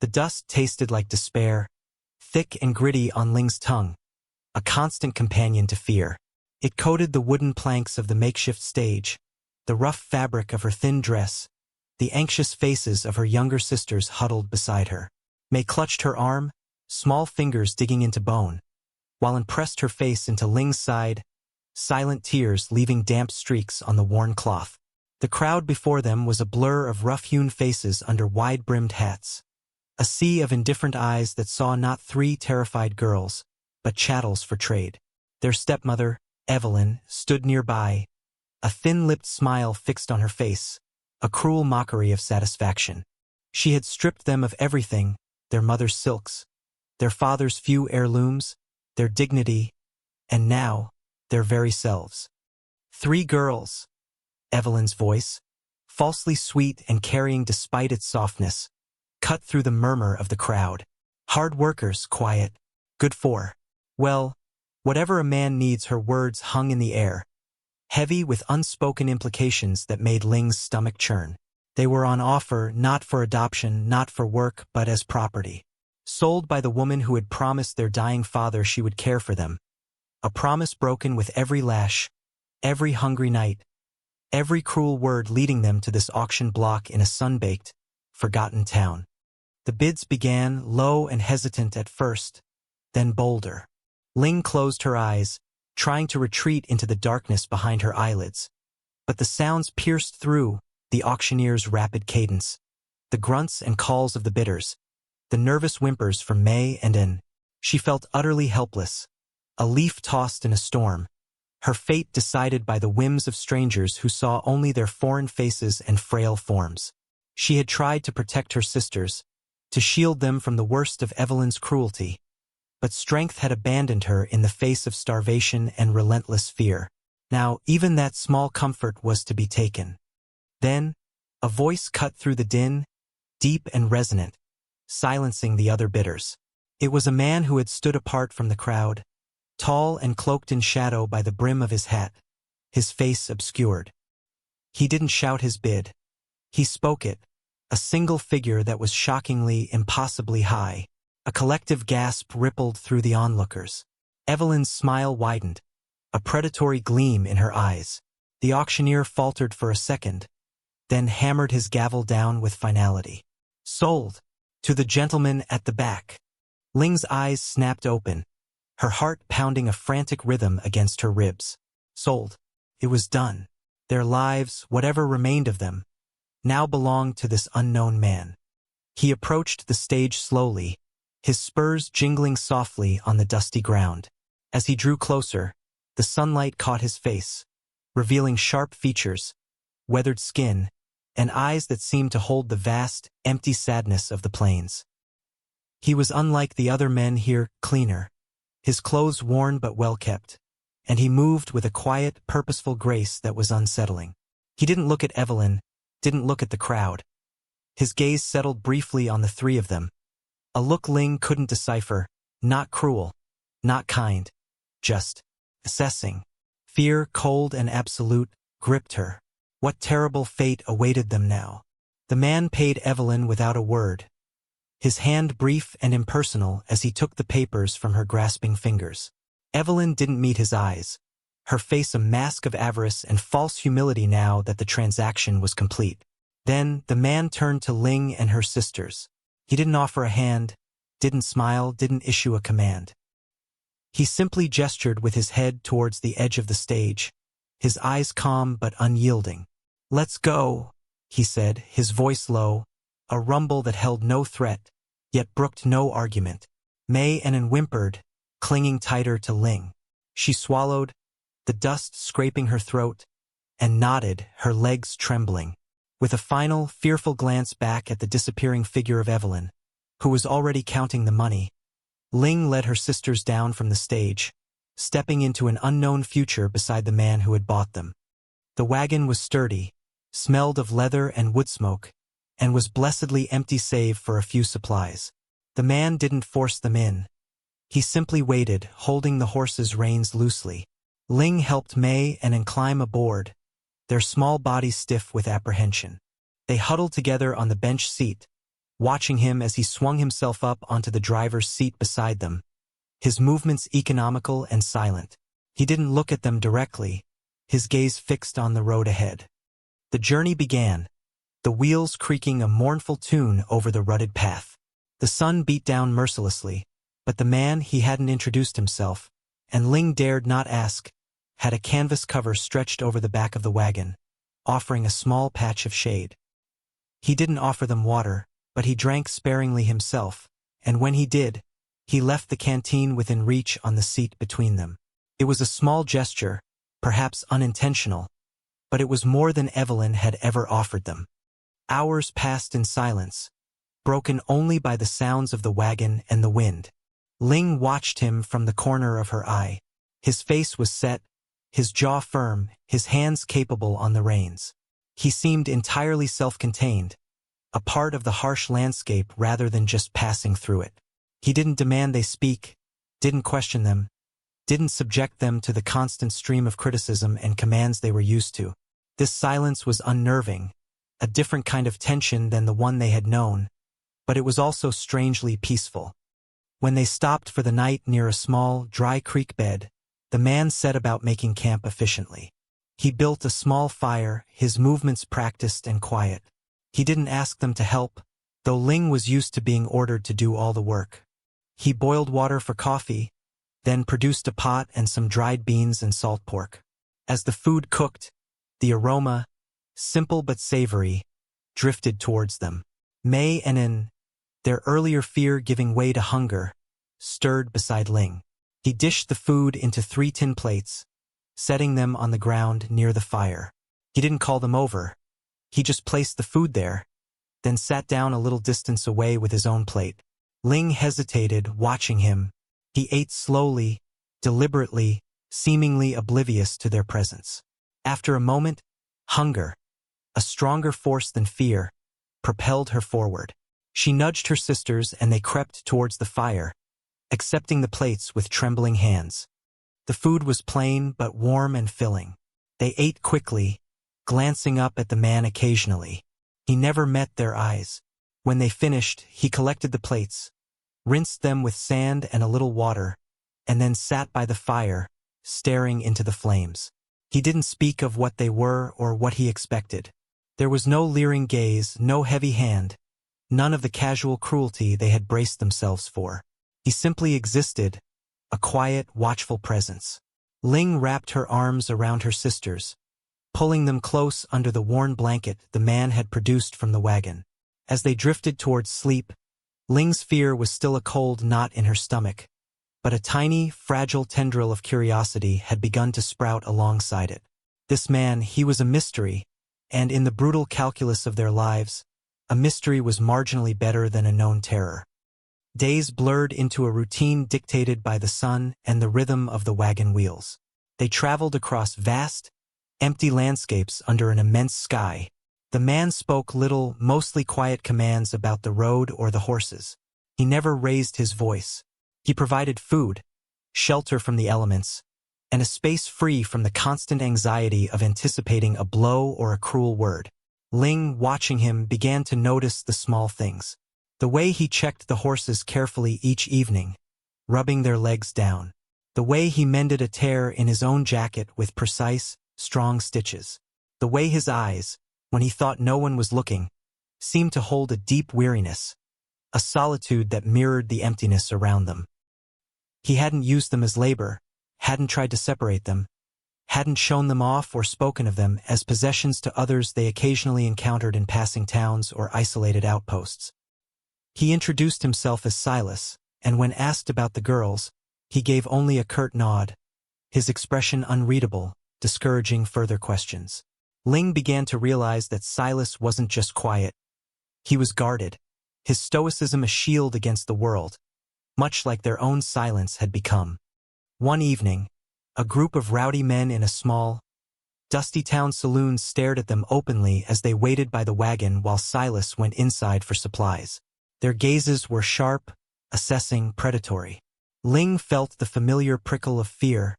The dust tasted like despair, thick and gritty on Ling's tongue, a constant companion to fear. It coated the wooden planks of the makeshift stage, the rough fabric of her thin dress, the anxious faces of her younger sisters huddled beside her. May clutched her arm, small fingers digging into bone, while pressed her face into Ling's side, silent tears leaving damp streaks on the worn cloth. The crowd before them was a blur of rough-hewn faces under wide-brimmed hats, a sea of indifferent eyes that saw not 3 terrified girls, but chattels for trade. Their stepmother, Evelyn, stood nearby, a thin-lipped smile fixed on her face, a cruel mockery of satisfaction. She had stripped them of everything, their mother's silks, their father's few heirlooms, their dignity, and now, their very selves. 3 girls. Evelyn's voice, falsely sweet and carrying despite its softness, cut through the murmur of the crowd. Hard workers, quiet, good for. Well, whatever a man needs. Her words hung in the air, heavy with unspoken implications that made Ling's stomach churn. They were on offer not for adoption, not for work, but as property. Sold by the woman who had promised their dying father she would care for them. A promise broken with every lash, every hungry night, every cruel word leading them to this auction block in a sun-baked, forgotten town. The bids began low and hesitant at first, then bolder. Ling closed her eyes, trying to retreat into the darkness behind her eyelids. But the sounds pierced through the auctioneer's rapid cadence, the grunts and calls of the bidders, the nervous whimpers from May and In. She felt utterly helpless, a leaf tossed in a storm, her fate decided by the whims of strangers who saw only their foreign faces and frail forms. She had tried to protect her sisters, to shield them from the worst of Evelyn's cruelty, but strength had abandoned her in the face of starvation and relentless fear. Now, even that small comfort was to be taken. Then, a voice cut through the din, deep and resonant, silencing the other bidders. It was a man who had stood apart from the crowd, tall and cloaked in shadow by the brim of his hat, his face obscured. He didn't shout his bid. He spoke it, a single figure that was shockingly, impossibly high. A collective gasp rippled through the onlookers. Evelyn's smile widened, a predatory gleam in her eyes. The auctioneer faltered for a second, then hammered his gavel down with finality. Sold! To the gentleman at the back. Ling's eyes snapped open, her heart pounding a frantic rhythm against her ribs. Sold. It was done. Their lives, whatever remained of them, now belonged to this unknown man. He approached the stage slowly, his spurs jingling softly on the dusty ground. As he drew closer, the sunlight caught his face, revealing sharp features, weathered skin, and eyes that seemed to hold the vast, empty sadness of the plains. He was unlike the other men here, cleaner, his clothes worn but well-kept, and he moved with a quiet, purposeful grace that was unsettling. He didn't look at Evelyn, didn't look at the crowd. His gaze settled briefly on the 3 of them, a look Ling couldn't decipher, not cruel, not kind, just assessing. Fear, cold and absolute, gripped her. What terrible fate awaited them now? The man paid Evelyn without a word, his hand brief and impersonal as he took the papers from her grasping fingers. Evelyn didn't meet his eyes, her face a mask of avarice and false humility now that the transaction was complete. Then the man turned to Ling and her sisters. He didn't offer a hand, didn't smile, didn't issue a command. He simply gestured with his head towards the edge of the stage, his eyes calm but unyielding. "Let's go," he said, his voice low, a rumble that held no threat, yet brooked no argument. May Annan whimpered, clinging tighter to Ling. She swallowed, the dust scraping her throat, and nodded, her legs trembling. With a final, fearful glance back at the disappearing figure of Evelyn, who was already counting the money, Ling led her sisters down from the stage, stepping into an unknown future beside the man who had bought them. The wagon was sturdy, smelled of leather and wood smoke, and was blessedly empty save for a few supplies. The man didn't force them in. He simply waited, holding the horses' reins loosely. Ling helped May and Ann climb aboard, their small bodies stiff with apprehension. They huddled together on the bench seat, watching him as he swung himself up onto the driver's seat beside them, his movements economical and silent. He didn't look at them directly, his gaze fixed on the road ahead. The journey began, the wheels creaking a mournful tune over the rutted path. The sun beat down mercilessly, but the man, he hadn't introduced himself, and Ling dared not ask, had a canvas cover stretched over the back of the wagon, offering a small patch of shade. He didn't offer them water, but he drank sparingly himself, and when he did, he left the canteen within reach on the seat between them. It was a small gesture, perhaps unintentional, but it was more than Evelyn had ever offered them. Hours passed in silence, broken only by the sounds of the wagon and the wind. Ling watched him from the corner of her eye. His face was set, his jaw firm, his hands capable on the reins. He seemed entirely self-contained, a part of the harsh landscape rather than just passing through it. He didn't demand they speak, didn't question them, didn't subject them to the constant stream of criticism and commands they were used to. This silence was unnerving, a different kind of tension than the one they had known, but it was also strangely peaceful. When they stopped for the night near a small, dry creek bed, the man set about making camp efficiently. He built a small fire, his movements practiced and quiet. He didn't ask them to help, though Ling was used to being ordered to do all the work. He boiled water for coffee, then produced a pot and some dried beans and salt pork. As the food cooked, the aroma, simple but savory, drifted towards them. Mei and An, their earlier fear giving way to hunger, stirred beside Ling. He dished the food into 3 tin plates, setting them on the ground near the fire. He didn't call them over. He just placed the food there, then sat down a little distance away with his own plate. Ling hesitated, watching him. He ate slowly, deliberately, seemingly oblivious to their presence. After a moment, hunger, a stronger force than fear, propelled her forward. She nudged her sisters and they crept towards the fire, accepting the plates with trembling hands. The food was plain but warm and filling. They ate quickly, glancing up at the man occasionally. He never met their eyes. When they finished, he collected the plates, rinsed them with sand and a little water, and then sat by the fire, staring into the flames. He didn't speak of what they were or what he expected. There was no leering gaze, no heavy hand, none of the casual cruelty they had braced themselves for. He simply existed, a quiet, watchful presence. Ling wrapped her arms around her sisters, pulling them close under the worn blanket the man had produced from the wagon. As they drifted towards sleep, Ling's fear was still a cold knot in her stomach, but a tiny, fragile tendril of curiosity had begun to sprout alongside it. This man, he was a mystery, and in the brutal calculus of their lives, a mystery was marginally better than a known terror. Days blurred into a routine dictated by the sun and the rhythm of the wagon wheels. They traveled across vast, empty landscapes under an immense sky. The man spoke little, mostly quiet commands about the road or the horses. He never raised his voice. He provided food, shelter from the elements, and a space free from the constant anxiety of anticipating a blow or a cruel word. Ling, watching him, began to notice the small things. The way he checked the horses carefully each evening, rubbing their legs down. The way he mended a tear in his own jacket with precise, strong stitches. The way his eyes, when he thought no one was looking, seemed to hold a deep weariness, a solitude that mirrored the emptiness around them. He hadn't used them as labor, hadn't tried to separate them, hadn't shown them off or spoken of them as possessions to others they occasionally encountered in passing towns or isolated outposts. He introduced himself as Silas, and when asked about the girls, he gave only a curt nod, his expression unreadable, discouraging further questions. Ling began to realize that Silas wasn't just quiet. He was guarded, his stoicism a shield against the world, much like their own silence had become. One evening, a group of rowdy men in a small, dusty town saloon stared at them openly as they waited by the wagon while Silas went inside for supplies. Their gazes were sharp, assessing, predatory. Ling felt the familiar prickle of fear,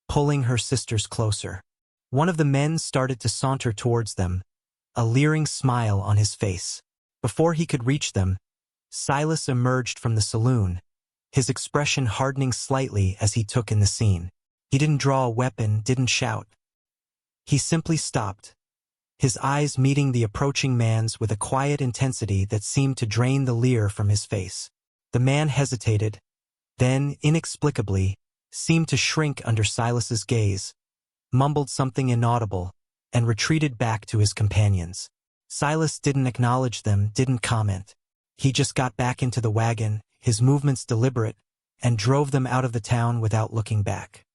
pulling her sisters closer. One of the men started to saunter towards them, a leering smile on his face. Before he could reach them, Silas emerged from the saloon, his expression hardening slightly as he took in the scene. He didn't draw a weapon, didn't shout. He simply stopped, his eyes meeting the approaching man's with a quiet intensity that seemed to drain the leer from his face. The man hesitated, then, inexplicably, seemed to shrink under Silas's gaze, mumbled something inaudible, and retreated back to his companions. Silas didn't acknowledge them, didn't comment. He just got back into the wagon, his movements deliberate, and drove them out of the town without looking back.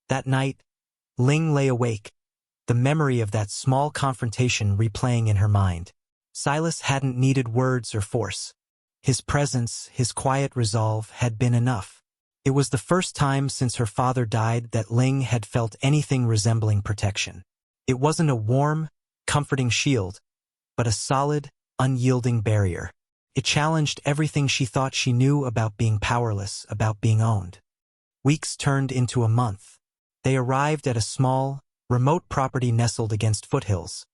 That night, Ling lay awake, the memory of that small confrontation replaying in her mind. Silas hadn't needed words or force. His presence, his quiet resolve, had been enough. It was the first time since her father died that Ling had felt anything resembling protection. It wasn't a warm, comforting shield, but a solid, unyielding barrier. It challenged everything she thought she knew about being powerless, about being owned. Weeks turned into a month. They arrived at a small, remote property nestled against foothills,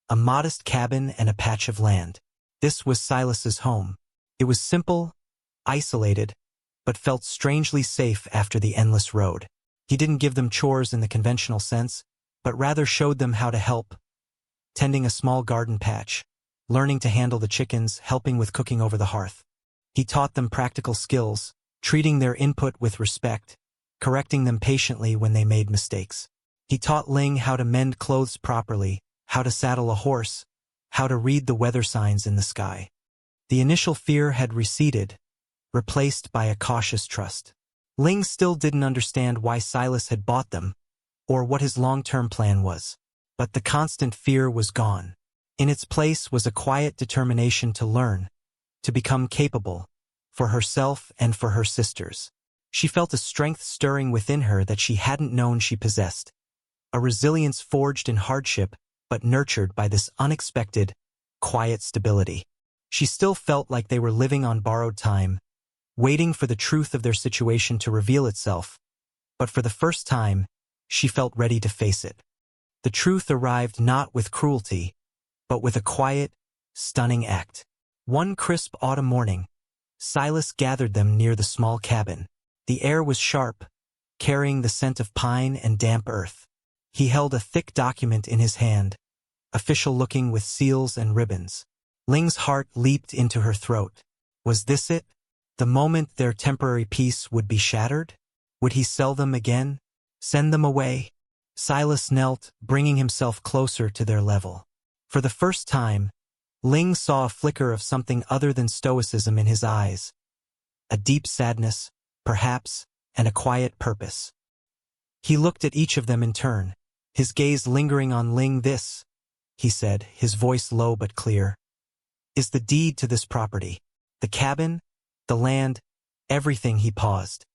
a modest cabin and a patch of land. This was Silas's home. It was simple, isolated, but felt strangely safe after the endless road. He didn't give them chores in the conventional sense, but rather showed them how to help, tending a small garden patch, learning to handle the chickens, helping with cooking over the hearth. He taught them practical skills, treating their input with respect, correcting them patiently when they made mistakes. He taught Ling how to mend clothes properly, how to saddle a horse, how to read the weather signs in the sky. The initial fear had receded, replaced by a cautious trust. Ling still didn't understand why Silas had bought them, or what his long-term plan was. But the constant fear was gone. In its place was a quiet determination to learn, to become capable, for herself and for her sisters. She felt a strength stirring within her that she hadn't known she possessed, a resilience forged in hardship but nurtured by this unexpected, quiet stability. She still felt like they were living on borrowed time, waiting for the truth of their situation to reveal itself, but for the first time, she felt ready to face it. The truth arrived not with cruelty, but with a quiet, stunning act. One crisp autumn morning, Silas gathered them near the small cabin. The air was sharp, carrying the scent of pine and damp earth. He held a thick document in his hand, official-looking with seals and ribbons. Ling's heart leaped into her throat. Was this it? The moment their temporary peace would be shattered? Would he sell them again? Send them away? Silas knelt, bringing himself closer to their level. For the first time, Ling saw a flicker of something other than stoicism in his eyes. A deep sadness, perhaps, and a quiet purpose. He looked at each of them in turn, his gaze lingering on Ling. This, he said, his voice low but clear, is the deed to this property. The cabin, the land, everything. He paused,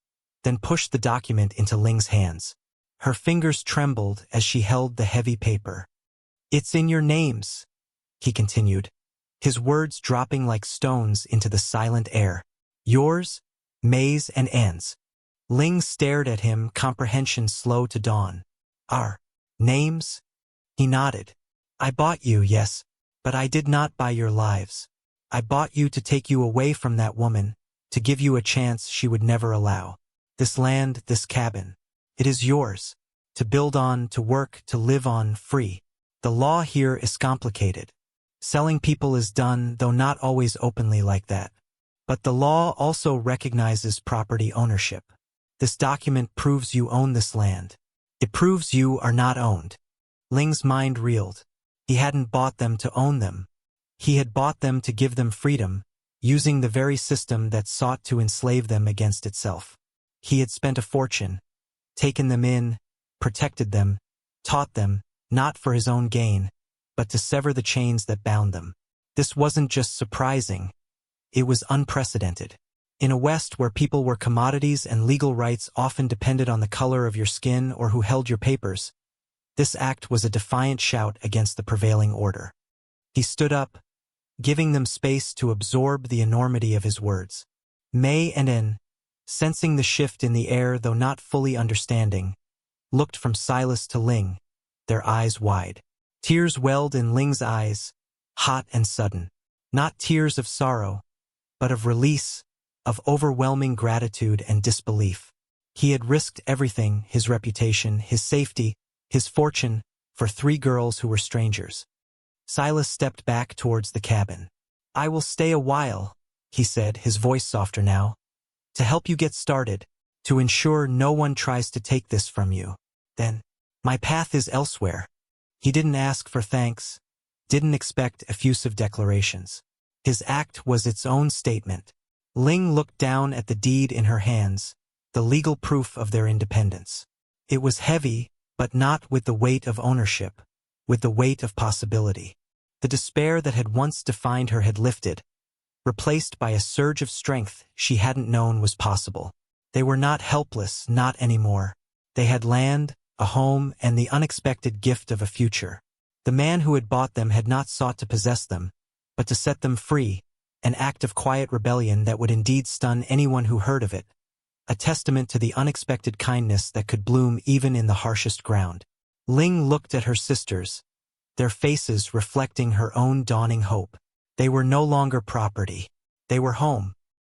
then pushed the document into Ling's hands. Her fingers trembled as she held the heavy paper. It's in your names, he continued, his words dropping like stones into the silent air. Yours, May's, and Anne's. Ling stared at him, comprehension slow to dawn. Our names? He nodded. I bought you, yes, but I did not buy your lives. I bought you to take you away from that woman, to give you a chance she would never allow. This land, this cabin, it is yours, to build on, to work, to live on, free. The law here is complicated. Selling people is done, though not always openly like that. But the law also recognizes property ownership. This document proves you own this land. It proves you are not owned. Ling's mind reeled. He hadn't bought them to own them. He had bought them to give them freedom, using the very system that sought to enslave them against itself. He had spent a fortune, taken them in, protected them, taught them, not for his own gain, but to sever the chains that bound them. This wasn't just surprising, it was unprecedented. In a West where people were commodities and legal rights often depended on the color of your skin or who held your papers, this act was a defiant shout against the prevailing order. He stood up, giving them space to absorb the enormity of his words. May and Anne, sensing the shift in the air though not fully understanding, looked from Silas to Ling, their eyes wide. Tears welled in Ling's eyes, hot and sudden. Not tears of sorrow, but of release, of overwhelming gratitude and disbelief. He had risked everything, his reputation, his safety, his fortune, for 3 girls who were strangers. Silas stepped back towards the cabin. "I will stay a while," he said, his voice softer now, "to help you get started, to ensure no one tries to take this from you. Then, my path is elsewhere." He didn't ask for thanks, didn't expect effusive declarations. His act was its own statement. Ling looked down at the deed in her hands, the legal proof of their independence. It was heavy, but not with the weight of ownership, with the weight of possibility. The despair that had once defined her had lifted, replaced by a surge of strength she hadn't known was possible. They were not helpless, not anymore. They had land, a home, and the unexpected gift of a future. The man who had bought them had not sought to possess them, but to set them free, an act of quiet rebellion that would indeed stun anyone who heard of it, a testament to the unexpected kindness that could bloom even in the harshest ground. Ling looked at her sisters, their faces reflecting her own dawning hope. They were no longer property. They were home.